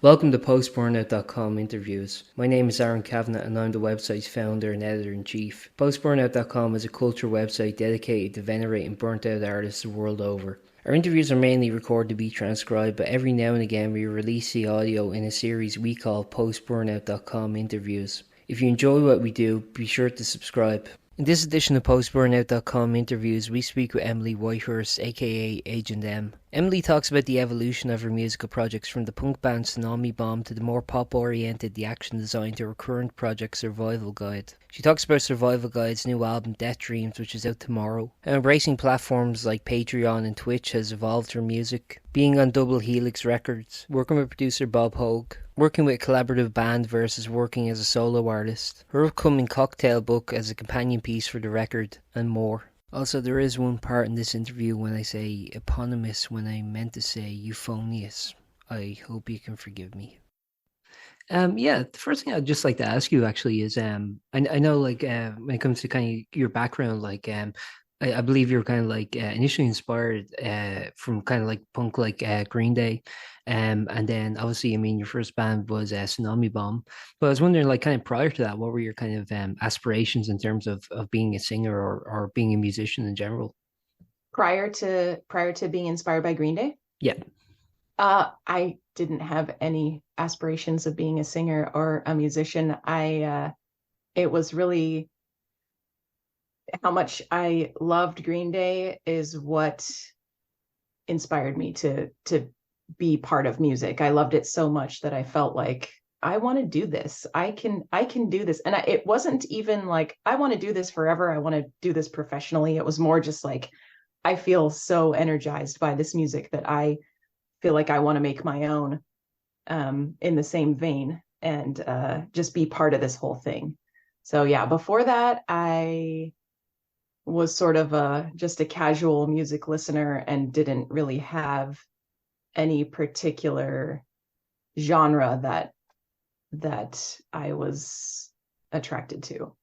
Welcome to Post-Burnout.com interviews. My name is Aaron Kavanagh and I'm the website's founder and editor-in-chief. Post-Burnout.com is a culture website dedicated to venerating burnt-out artists the world over. Our interviews are mainly recorded to be transcribed, but every now and again we release the audio in a series we call Post-Burnout.com interviews. If you enjoy what we do, be sure to subscribe. In this edition of Post-Burnout.com interviews, we speak with Emily Whitehurst, aka Agent M. Emily talks about the evolution of her musical projects from the punk band Tsunami Bomb to the more pop-oriented The Action Design to her current project Survival Guide. She talks about Survival Guide's new album Death Dreams, which is out tomorrow, how embracing platforms like Patreon and Twitch has evolved her music, being on Double Helix Records, working with producer Bob Hogue, working with a collaborative band versus working as a solo artist, her upcoming cocktail book as a companion piece for the record, and more. Also, there is one part in this interview when I say eponymous when I meant to say euphonious. I hope you can forgive me. The first thing I'd just like to ask you actually is, I know when it comes to kind of your background, I believe you're kind of initially inspired from kind of like punk Green Day, and then obviously your first band was Tsunami Bomb. But I was wondering kind of prior to that, what were your kind of aspirations in terms of being a singer or being a musician in general? Prior to being inspired by Green Day, Yeah. I didn't have any aspirations of being a singer or a musician. It was really how much I loved Green Day is what inspired me to be part of music. I loved it so much that I felt like I want to do this. I can do this. And it wasn't even like I want to do this forever. I want to do this professionally. It was more just like I feel so energized by this music that I feel like I want to make my own in the same vein and just be part of this whole thing. So yeah, before that, I was sort of just a casual music listener and didn't really have any particular genre that I was attracted to.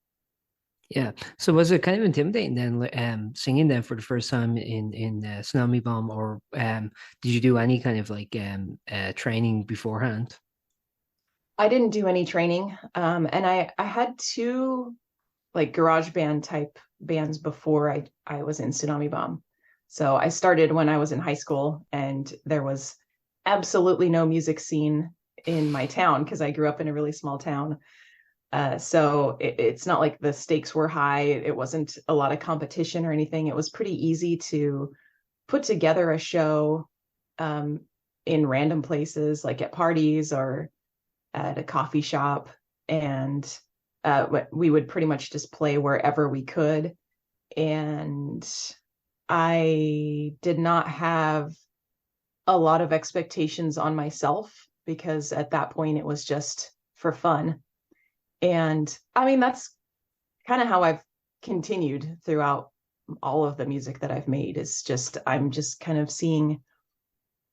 Yeah. So was it kind of intimidating then, singing then for the first time in Tsunami Bomb, or did you do any kind of training beforehand? I didn't do any training, and I had two like garage band type bands before I was in Tsunami Bomb. So I started when I was in high school, and there was absolutely no music scene in my town because I grew up in a really small town. So it's not like the stakes were high. It wasn't a lot of competition or anything. It was pretty easy to put together a show in random places, like at parties or at a coffee shop. And we would pretty much just play wherever we could. And I did not have a lot of expectations on myself because at that point it was just for fun. And I mean, that's kind of how I've continued throughout all of the music that I've made is just, I'm just kind of seeing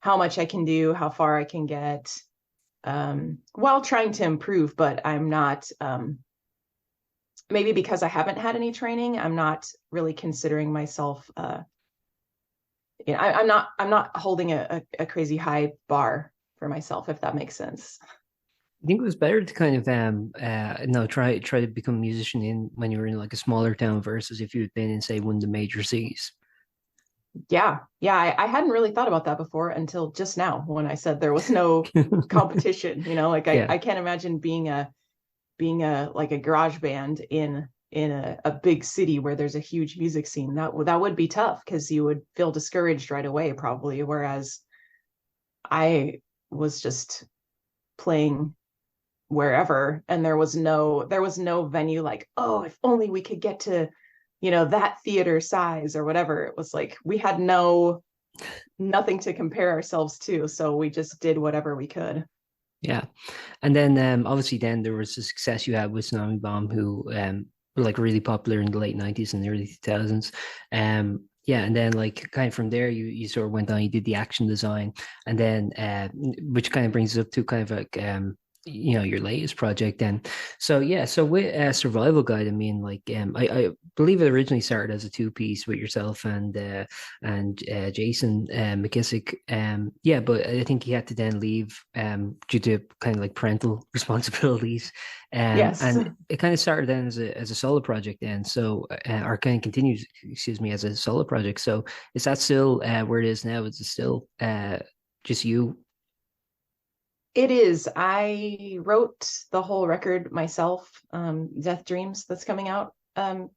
how much I can do, how far I can get, while trying to improve, but I'm not, maybe because I haven't had any training, I'm not really considering myself, I'm not holding a crazy high bar for myself, if that makes sense. I think it was better to kind of no try to become a musician in when you were in like a smaller town versus if you had been in say one of the major cities. Yeah, I hadn't really thought about that before until just now when I said there was no competition. Like Yeah. I can't imagine being a like a garage band in a big city where there's a huge music scene. That would be tough because you would feel discouraged right away, probably. Whereas I was just playing wherever, and there was no venue like, oh, if only we could get to that theater size or whatever. It was like we had nothing to compare ourselves to, so we just did whatever we could. Yeah. And then obviously then there was the success you had with Tsunami Bomb, who were like really popular in the late 90s and the early 2000s. Yeah, and then like kind of from there you sort of went on, you did the action design, and then which kind of brings us up to kind of like your latest project then. So yeah, so with Survival Guide, I mean, like, I believe it originally started as a two-piece with yourself and Jason McKissick. Yeah, but I think he had to then leave due to kind of like parental responsibilities. Yes. And it kind of started then as a solo project then. So or kind of continues, excuse me, as a solo project. So is that still where it is now? Is it still just you? It is. I wrote the whole record myself, Death Dreams, that's coming out in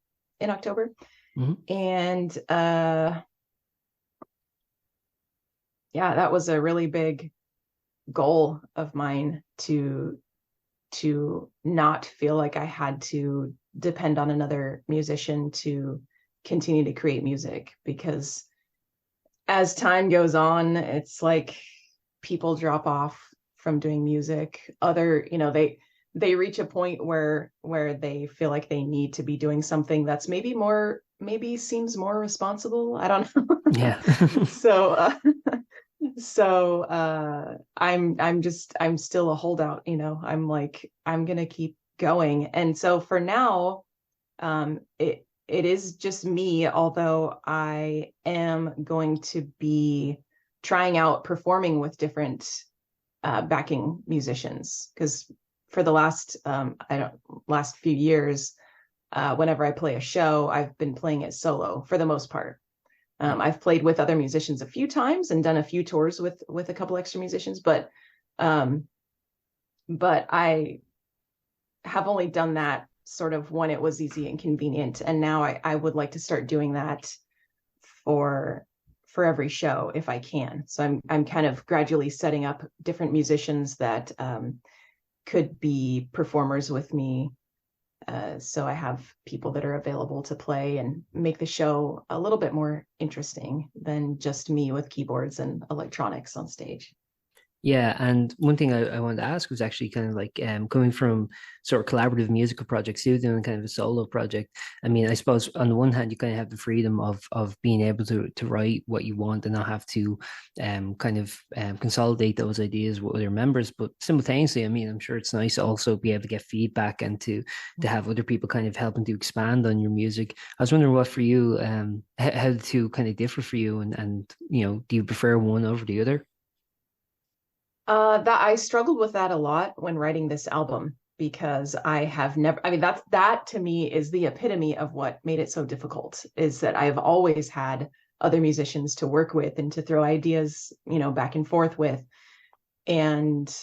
October. Mhm. And yeah, that was a really big goal of mine to not feel like I had to depend on another musician to continue to create music, because as time goes on, it's like people drop off from doing music. Other, they reach a point where they feel like they need to be doing something that's maybe seems more responsible. I don't know. Yeah. So I'm still a holdout, I'm like, I'm gonna keep going. And so for now, it is just me, although I am going to be trying out performing with different backing musicians, because for the last few years, whenever I play a show, I've been playing it solo for the most part. Yeah. I've played with other musicians a few times and done a few tours with a couple extra musicians, um, but I have only done that sort of when it was easy and convenient. And now I would like to start doing that for every show if I can. So I'm kind of gradually setting up different musicians that could be performers with me. So I have people that are available to play and make the show a little bit more interesting than just me with keyboards and electronics on stage. Yeah, and one thing I wanted to ask was actually kind of like coming from sort of collaborative musical projects, you doing kind of a solo project. I mean, I suppose on the one hand you kind of have the freedom of being able to write what you want and not have to kind of consolidate those ideas with other members. But simultaneously, I mean, I'm sure it's nice to also be able to get feedback and to have other people kind of helping to expand on your music. I was wondering what for you, how the two kind of differ for you, and do you prefer one over the other? That I struggled with that a lot when writing this album, because I have never, I mean, that to me is the epitome of what made it so difficult, is that I've always had other musicians to work with and to throw ideas, back and forth with. And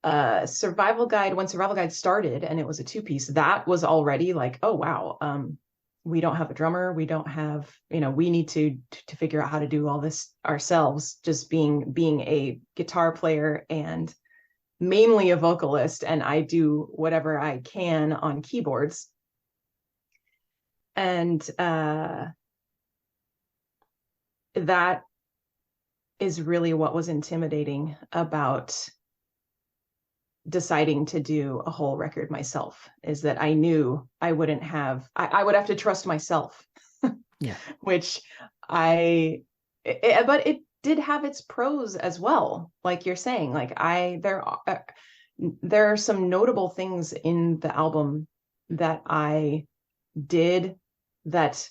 when Survival Guide started and it was a two-piece, that was already like, oh wow, we don't have a drummer, we don't have, we need to figure out how to do all this ourselves, just being a guitar player and mainly a vocalist, and I do whatever I can on keyboards. And that is really what was intimidating about deciding to do a whole record myself, is that I knew I wouldn't have, I would have to trust myself, Yeah. which but it did have its pros as well. Like you're saying, like there are some notable things in the album that I did that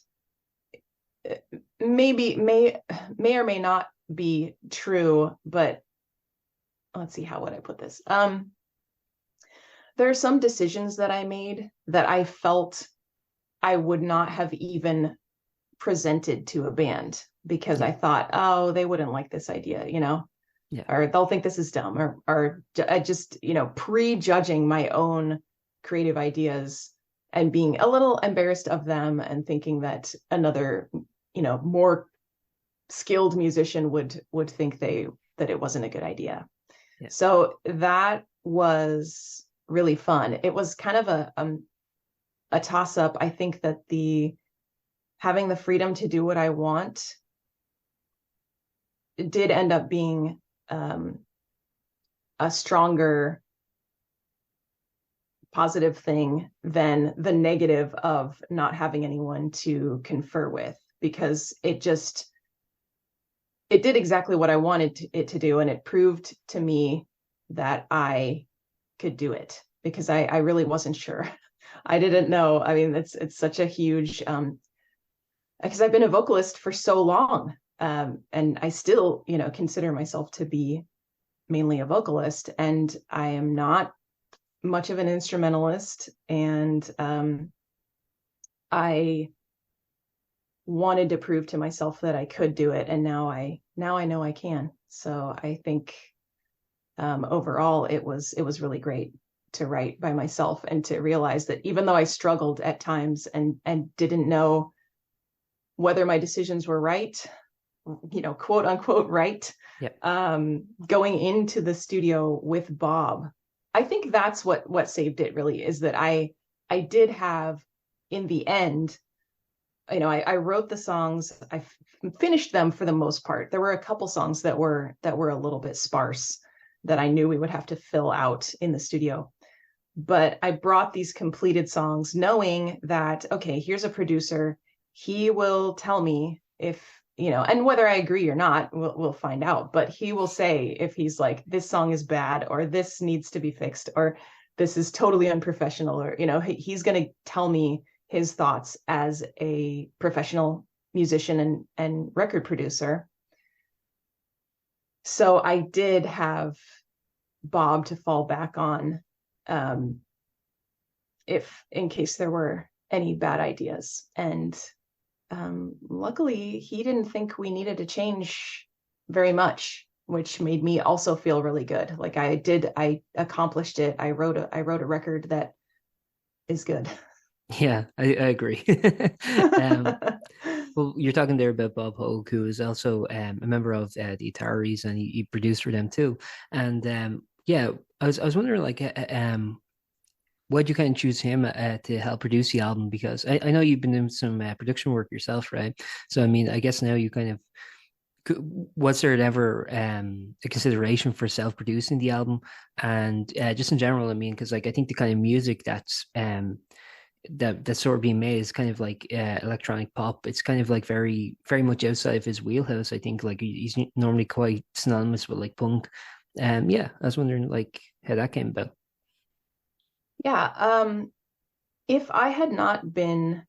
may or may not be true, but let's see, how would I put this? There are some decisions that I made that I felt I would not have even presented to a band, because Yeah. I thought, oh, they wouldn't like this idea, Yeah. or they'll think this is dumb, or I just, prejudging my own creative ideas and being a little embarrassed of them, and thinking that another, more skilled musician would think that it wasn't a good idea. Yeah. So that was really fun. It was kind of a toss up. I think that the having the freedom to do what I want did end up being a stronger positive thing than the negative of not having anyone to confer with, because it did exactly what I wanted it to do, and it proved to me that I could do it, because I really wasn't sure. I didn't know. I mean, it's such a huge, because I've been a vocalist for so long. And I still, consider myself to be mainly a vocalist, and I am not much of an instrumentalist. And I wanted to prove to myself that I could do it, and now I know I can. So I think overall it was really great to write by myself, and to realize that even though I struggled at times and didn't know whether my decisions were right, quote unquote right, Yeah. going into the studio with Bob, I think that's what saved it, really, is that I did have, in the end, I wrote the songs. I finished them for the most part. There were a couple songs that were a little bit sparse, that I knew we would have to fill out in the studio. But I brought these completed songs knowing that, okay, here's a producer. He will tell me if, and whether I agree or not, we'll find out. But he will say if he's like, this song is bad, or this needs to be fixed, or this is totally unprofessional, or, he's going to tell me his thoughts as a professional musician and record producer. So I did have Bob to fall back on, if in case there were any bad ideas. And luckily, he didn't think we needed to change very much, which made me also feel really good. Like I accomplished it. I wrote a record that is good. Yeah, I agree. Well, you're talking there about Bob Hogue, who is also a member of the Ataris, and he produced for them too. And yeah, I was wondering, like, why'd you kind of choose him to help produce the album? Because I know you've been doing some production work yourself, right? So I mean, I guess now you kind of, was there ever a consideration for self-producing the album? And just in general, I mean, because like I think the kind of music that's sort of being made is kind of like electronic pop. It's kind of like very much outside of his wheelhouse. I think like he's normally quite synonymous with like punk. Yeah, I was wondering like how that came about. Yeah. If I had not been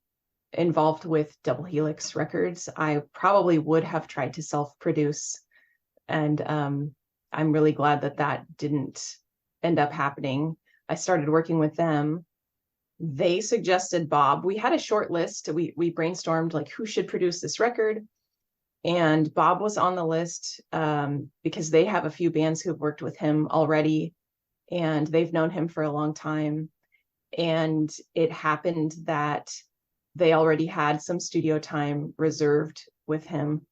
involved with Double Helix Records, I probably would have tried to self-produce. And I'm really glad that didn't end up happening. I started working with them. They suggested Bob. We had a short list. We brainstormed like who should produce this record. And Bob was on the list, because they have a few bands who've worked with him already, and they've known him for a long time. And it happened that they already had some studio time reserved with him.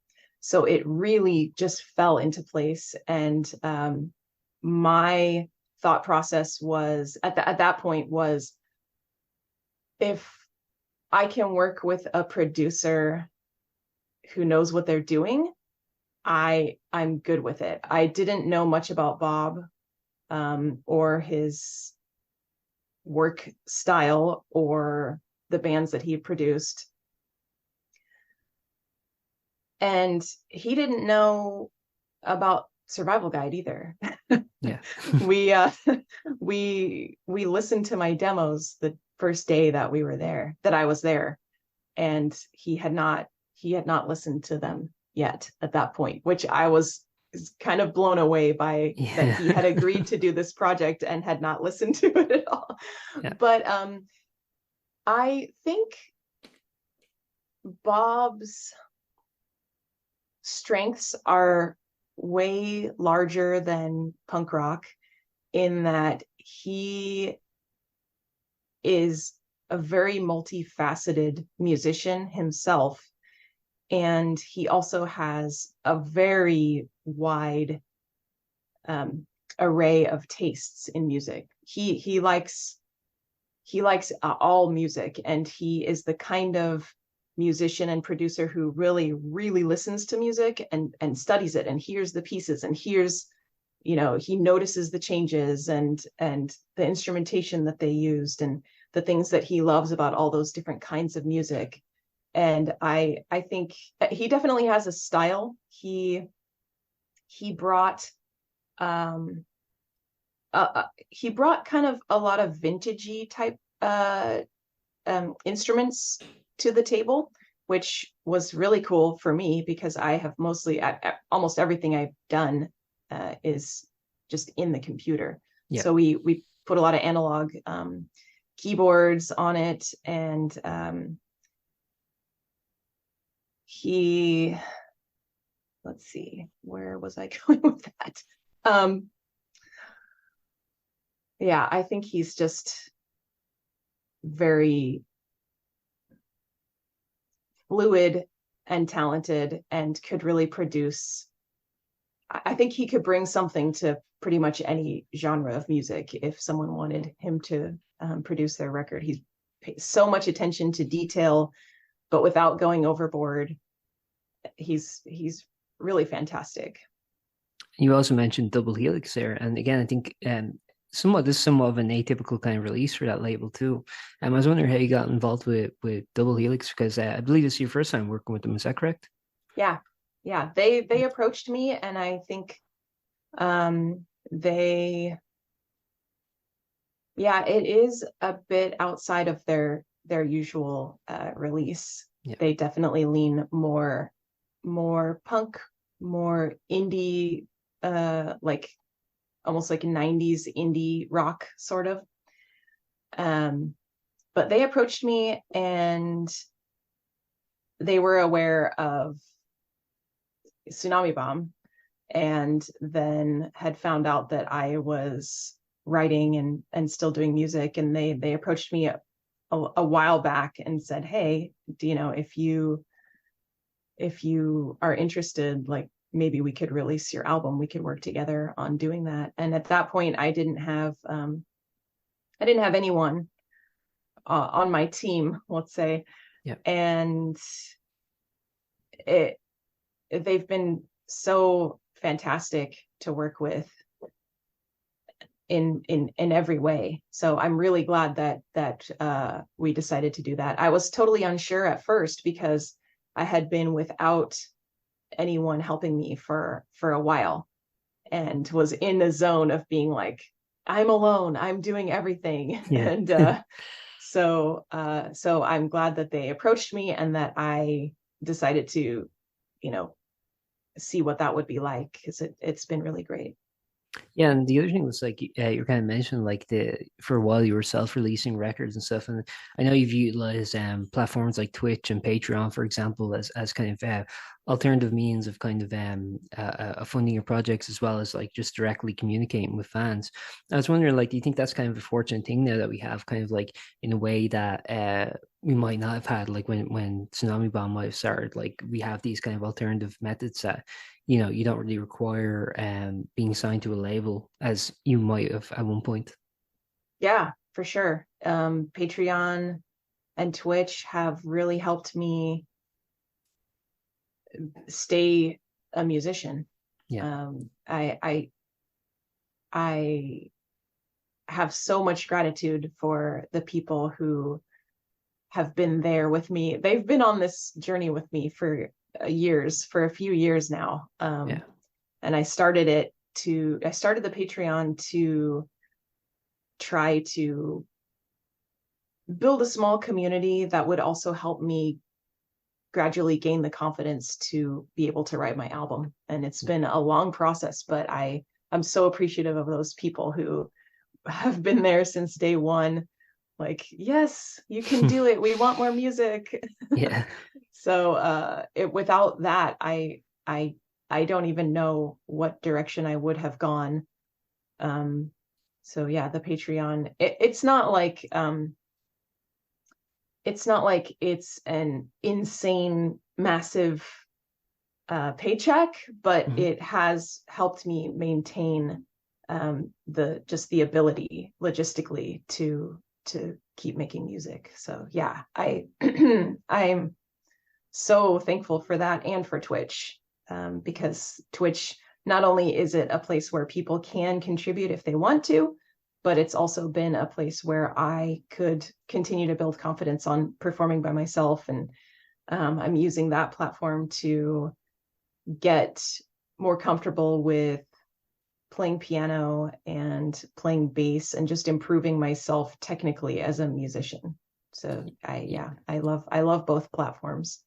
So it really just fell into place. And my thought process was at that point was, if I can work with a producer who knows what they're doing, I'm good with it. I didn't know much about Bob, or his work style, or the bands that he produced. And he didn't know about Survival Guide either. Yeah. we listened to my demos the first day that I was there, and he had not listened to them yet at that point, which I was kind of blown away by, that he had agreed to do this project and had not listened to it at all. Yeah. But I think Bob's strengths are way larger than punk rock, in that he is a very multifaceted musician himself. And he also has a very wide array of tastes in music. He likes all music, and he is the kind of musician and producer who really, really listens to music and studies it and hears the pieces and hears, he notices the changes and the instrumentation that they used and the things that he loves about all those different kinds of music. And I think he definitely has a style. He brought he brought kind of a lot of vintagey type instruments to the table, which was really cool for me because I have mostly almost everything I've done is just in the computer. Yeah. So we put a lot of analog keyboards on it, and he let's see, where was I going with that? Yeah, I think he's just very fluid and talented and could really produce. I think he could bring something to pretty much any genre of music if someone wanted him to produce their record. He's pays so much attention to detail, but without going overboard. He's really fantastic. You also mentioned Double Helix there, and again, I think this is somewhat of an atypical kind of release for that label too. I was wondering how you got involved with Double Helix because I believe this is your first time working with them. Is that correct? Yeah, yeah. They approached me, and I think they yeah, it is a bit outside of their usual release. Yeah. They definitely lean more punk, more indie, like almost like 90s indie rock sort of. But they approached me, and they were aware of Tsunami Bomb, and then had found out that I was writing and still doing music, and they approached me a while back and said, hey, do you know, if you are interested, like maybe we could release your album, we could work together on doing that. And at that point I didn't have anyone on my team, let's say. Yeah. And it they've been so fantastic to work with in every way. So I'm really glad that we decided to do that. I was totally unsure at first because I had been without anyone helping me for a while, and was in the zone of being like, I'm alone, I'm doing everything. Yeah. And so I'm glad that they approached me and that I decided to, you know, see what that would be like, because it's been really great. Yeah, and the other thing was like you kind of mentioned like the for a while you were self-releasing records and stuff, and I know you've utilized platforms like Twitch and Patreon, for example, as kind of alternative means of kind of funding your projects as well as like just directly communicating with fans. I was wondering, like, do you think that's kind of a fortunate thing now that we have kind of like in a way that we might not have had like when Tsunami Bomb might have started, like we have these kind of alternative methods that you don't really require being signed to a label as you might have at one point. Yeah, for sure. Patreon and Twitch have really helped me stay a musician. Yeah. I have so much gratitude for the people who have been there with me. They've been on this journey with me for a few years now. Yeah. And I started the Patreon to try to build a small community that would also help me gradually gain the confidence to be able to write my album. And it's been a long process, but I'm so appreciative of those people who have been there since day one. Like, yes, you can do it. We want more music. Yeah. So without that, I don't even know what direction I would have gone. So yeah, the Patreon, it's not like it's an insane, massive paycheck, but Mhm. it has helped me maintain the ability logistically to keep making music. So yeah, I'm so thankful for that, and for Twitch, because Twitch, not only is it a place where people can contribute if they want to, but it's also been a place where I could continue to build confidence on performing by myself. And I'm using that platform to get more comfortable with playing piano and playing bass and just improving myself technically as a musician. So I love both platforms.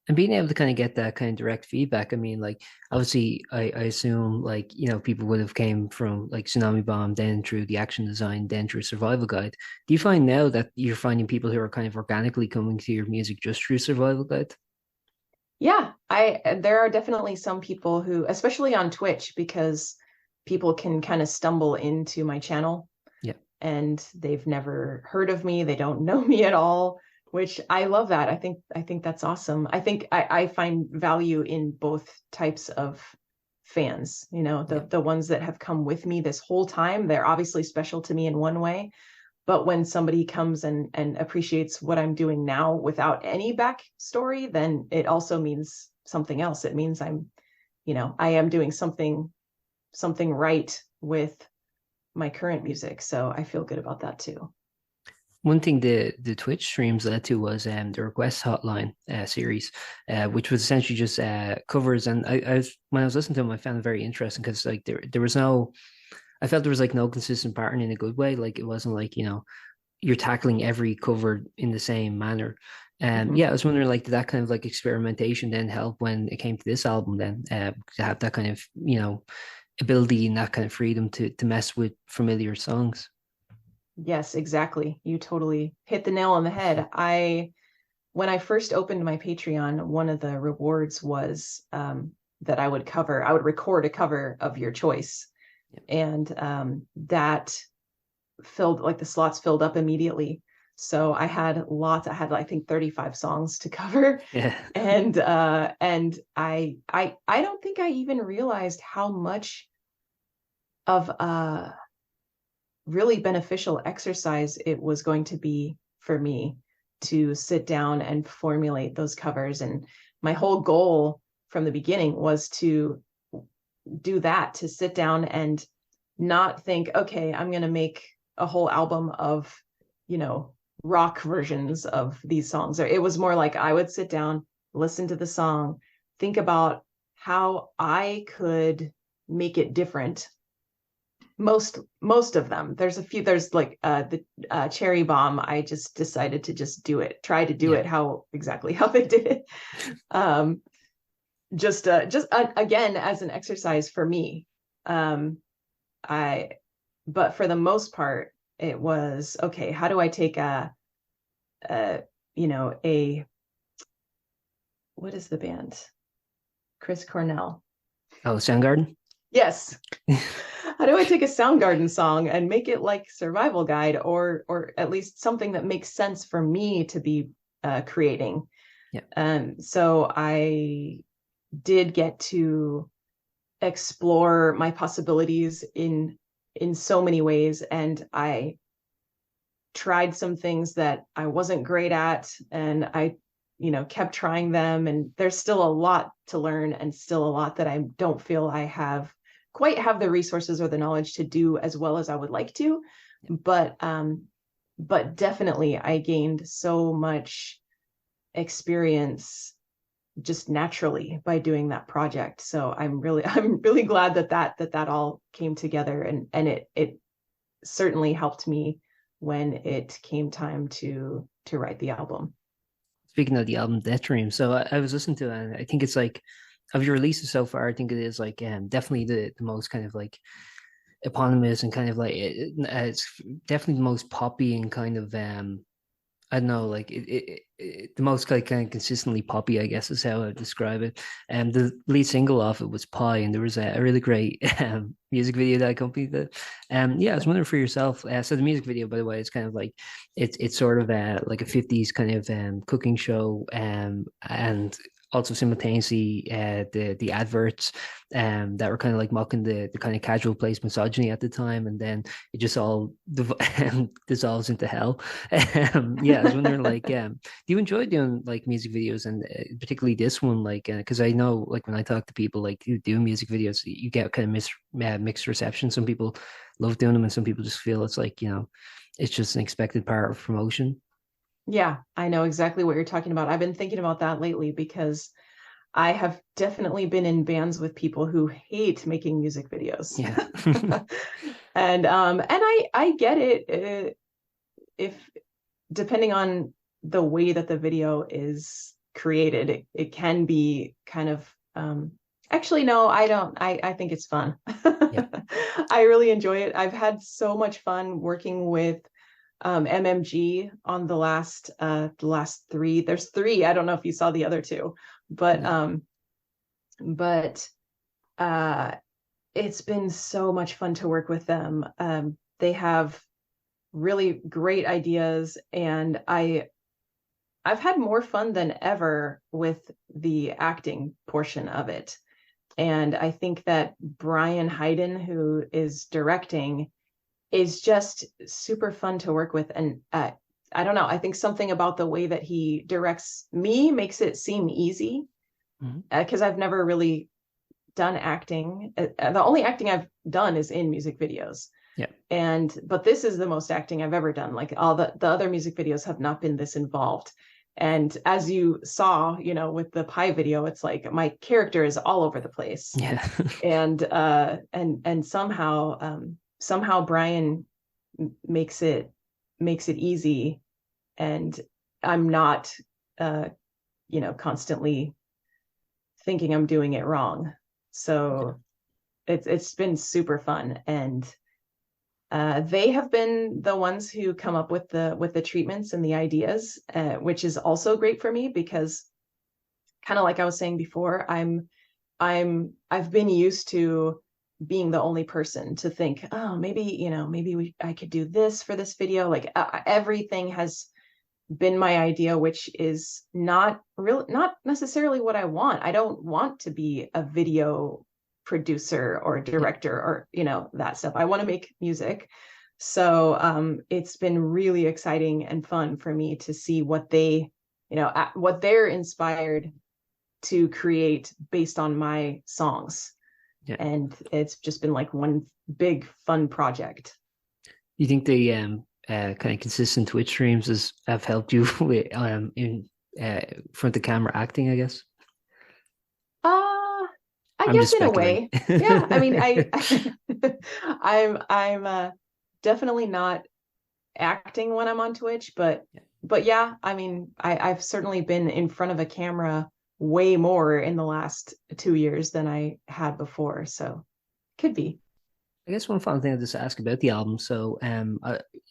And being able to kind of get that kind of direct feedback. I mean, like obviously, I assume like people would have came from like Tsunami Bomb, then through the action design, then through Survival Guide. Do you find now that you're finding people who are kind of organically coming to your music just through Survival Guide? Yeah, I there are definitely some people who, especially on Twitch, because people can kind of stumble into my channel Yeah. and they've never heard of me, they don't know me at all, which I love that. I think that's awesome. I find value in both types of fans, Yeah. the ones that have come with me this whole time, they're obviously special to me in one way. But when somebody comes and appreciates what I'm doing now without any backstory, then it also means something else. It means I am doing something right with my current music. So I feel good about that too. One thing the Twitch streams led to was the request hotline series, which was essentially just covers. And when I was listening to them, I found it very interesting because like there was no, I felt there was like no consistent pattern in a good way. Like it wasn't like you're tackling every cover in the same manner. Mhm. Yeah, I was wondering like did that kind of like experimentation then help when it came to this album then to have that kind of ability and that kind of freedom to mess with familiar songs. Yes, exactly. You totally hit the nail on the head. When I first opened my Patreon, one of the rewards was that I would record a cover of your choice. And that filled, like the slots filled up immediately. So I had, I think, 35 songs to cover. Yeah. And I don't think I even realized how much of a really beneficial exercise it was going to be for me to sit down and formulate those covers. And my whole goal from the beginning was to do that, to sit down and not think, okay, I'm going to make a whole album of, you know, rock versions of these songs. Or it was more like I would sit down, listen to the song, think about how I could make it different. Most of them. There's a few. There's like the Cherry Bomb. I just decided to just do it. Try to do Yeah. it how exactly how they did it. Um, just again as an exercise for me. Um, I but for the most part, it was okay. How do I take a a what is the band? Chris Cornell. Oh, Soundgarden? Yes. How do I take a Soundgarden song and make it like Survival Guide, or at least something that makes sense for me to be creating? Yeah. So I did get to explore my possibilities in so many ways, and I tried some things that I wasn't great at, and I kept trying them, and there's still a lot to learn and still a lot that I don't feel I have quite have the resources or the knowledge to do as well as I would like to. But definitely I gained so much experience just naturally by doing that project. So I'm really glad that all came together, and it certainly helped me when it came time to write the album. Speaking of the album Death Dream, so I was listening to it and I think it's like of your releases so far, I think it is like definitely the most kind of like eponymous and kind of like it's definitely the most poppy and kind of I don't know, like the most like kind of consistently poppy, I guess is how I would describe it. And the lead single off it was Pie, and there was a really great music video that accompanied it. Yeah, I was wondering for yourself. So the music video, by the way, is kind of like it's sort of like a '50s kind of cooking show, and also simultaneously the adverts that were kind of like mocking the kind of casual place misogyny at the time, and then it just all dissolves into hell. Yeah, I was wondering, like, do you enjoy doing like music videos, and particularly this one, like, because I know, like, when I talk to people like who do music videos, you get kind of mixed reception. Some people love doing them, and some people just feel it's like it's just an expected part of promotion. Yeah, I know exactly what you're talking about. I've been thinking about that lately because I have definitely been in bands with people who hate making music videos. Yeah. And I get it, if depending on the way that the video is created, it can be kind of actually no, I don't. I think it's fun. Yeah. I really enjoy it. I've had so much fun working with MMG on the last three. There's three. I don't know if you saw the other two, but No. but uh it's been so much fun to work with them. They have really great ideas, and I've had more fun than ever with the acting portion of it. And I think that Brian Hayden, who is directing, is just super fun to work with. And I don't know, I think something about the way that he directs me makes it seem easy, Mhm. because I've never really done acting. The only acting I've done is in music videos. Yeah. But this is the most acting I've ever done. Like all the other music videos have not been this involved. And as you saw, with the pie video, it's like my character is all over the place. Yeah. And somehow Brian makes it easy, and I'm not constantly thinking I'm doing it wrong. Yeah. So it's been super fun. And they have been the ones who come up with the treatments and the ideas, which is also great for me, because kind of like I was saying before, I've been used to being the only person to think, oh, maybe I could do this for this video. Like everything has been my idea, which is not necessarily what I want. I don't want to be a video producer or Yeah. director or that stuff. I want to make music. So it's been really exciting and fun for me to see what what they're inspired to create based on my songs. Yeah. And it's just been like one big fun project. You think the kind of consistent Twitch streams have helped you with in front of camera acting, I guess? I I'm just guess in a speculating. way. Yeah. I mean, I'm definitely not acting when I'm on Twitch, but yeah, I mean, I've certainly been in front of a camera way more in the last 2 years than I had before. So could be. I guess one final thing I'll just ask about the album. So,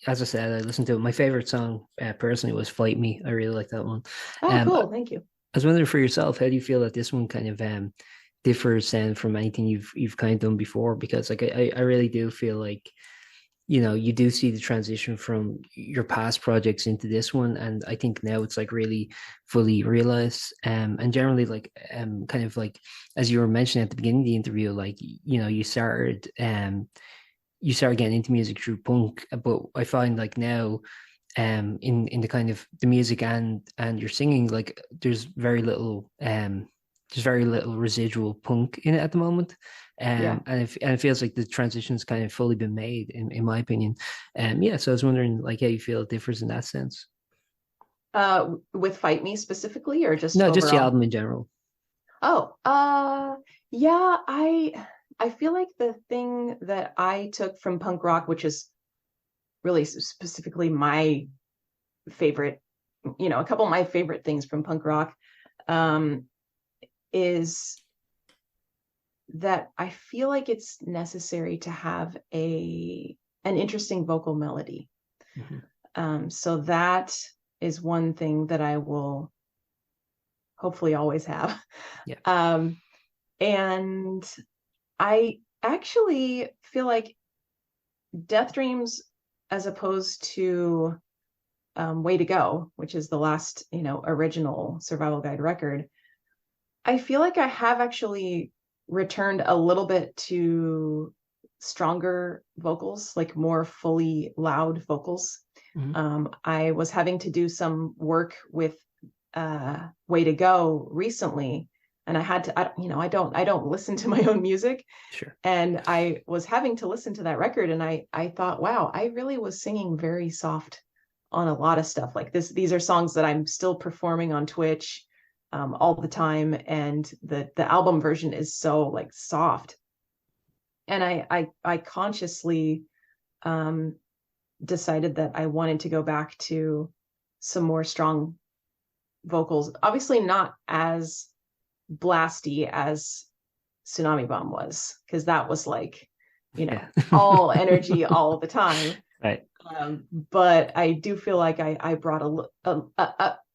as I said, I listened to it. My favorite song, personally, was "Fight Me." I really like that one. Oh, I cool. Thank you. was wondering for yourself, how do you feel that this one kind of differs from anything you've kind of done before? Because like I really do feel like you do see the transition from your past projects into this one, and I think now it's like really fully realized. And generally, like kind of like as you were mentioning at the beginning of the interview, like you started getting into music through punk, but I find like now in the kind of the music and your singing, like there's very little residual punk in it at the moment. Yeah. And it feels like the transition's kind of fully been made in my opinion. Yeah, so I was wondering like how you feel it differs in that sense. With Fight Me specifically, or just No, just the overall? album in general. Oh, yeah, I feel like the thing that I took from punk rock, which is really specifically my favorite, a couple of my favorite things from punk rock, um, is that I feel like it's necessary to have an interesting vocal melody. So that is one thing that I will hopefully always have. Yeah. And I actually feel like Death Dreams, as opposed to Way to Go, which is the last, original Survival Guide record, I feel like I have actually returned a little bit to stronger vocals, like more fully loud vocals. I was having to do some work with Way to Go recently, and I had to, I don't listen to my own music. Sure. And I was having to listen to that record, and I thought, wow, I really was singing very soft on a lot of stuff like this. These are songs that I'm still performing on Twitch. all the time, and the album version is so like soft. And I consciously decided that I wanted to go back to some more strong vocals. Obviously, not as blasty as Tsunami Bomb was, because that was like, Yeah. all energy all the time. Right. But I do feel like I brought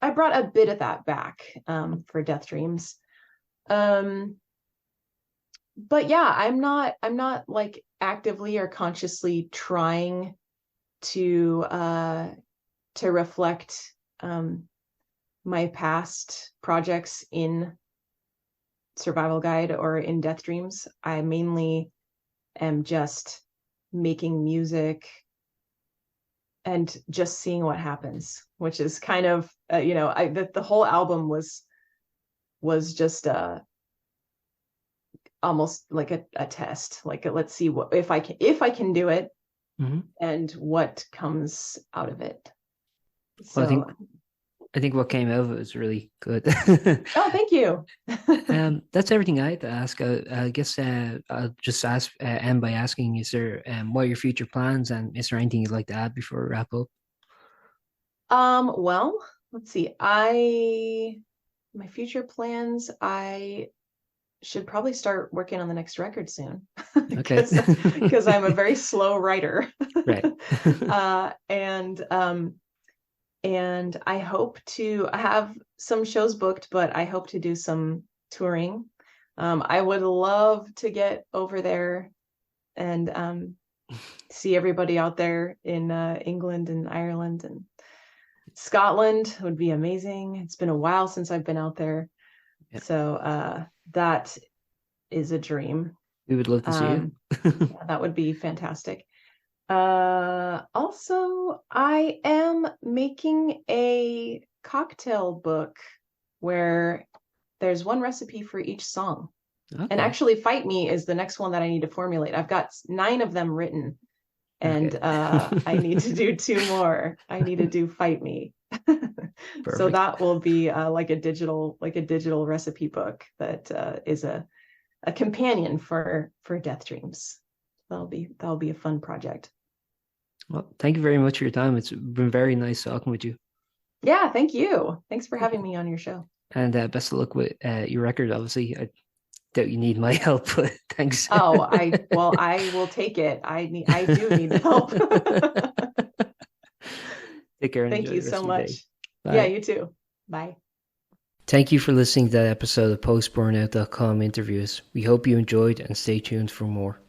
I brought a bit of that back for Death Dreams. Um, but yeah, I'm not like actively or consciously trying to reflect my past projects in Survival Guide or in Death Dreams. I mainly am just making music and just seeing what happens, which is kind of the whole album was just almost like a test, like let's see what if I can do it, Hmm. and what comes out of it. Well, So I think what came out of it was really good. oh, thank you. That's everything I had to ask. I guess I'll just end by asking: is there what are your future plans, and is there anything you'd like to add before we wrap up? Well, let's see. My future plans, I should probably start working on the next record soon Okay. because I'm a very slow writer. Right. uh, and um, and I hope to have some shows booked, but I hope to do some touring. I would love to get over there and see everybody out there in England and Ireland and Scotland. Would be amazing. It's been a while since I've been out there. Yeah. So that is a dream. We would love to see you. Yeah, that would be fantastic. Also, I am making a cocktail book where there's one recipe for each song. And Okay. actually, Fight Me is the next one that I need to formulate. I've got 9 of them written, and Okay. I need to do 2 more. I need to do Fight Me. So Perfect. that will be like a digital recipe book that is a companion for Death Dreams. That'll be a fun project. Well, thank you very much for your time. It's been very nice talking with you. Yeah, thank you. Thanks for having me on your show. And best of luck with your record. Obviously, I doubt you need my help, but thanks. Oh, I will take it. I do need the help. Take care and Thank enjoy you the rest so of your day. much. Yeah, Bye. you too. Bye. Thank you for listening to that episode of Post-Burnout.com interviews. We hope you enjoyed and stay tuned for more.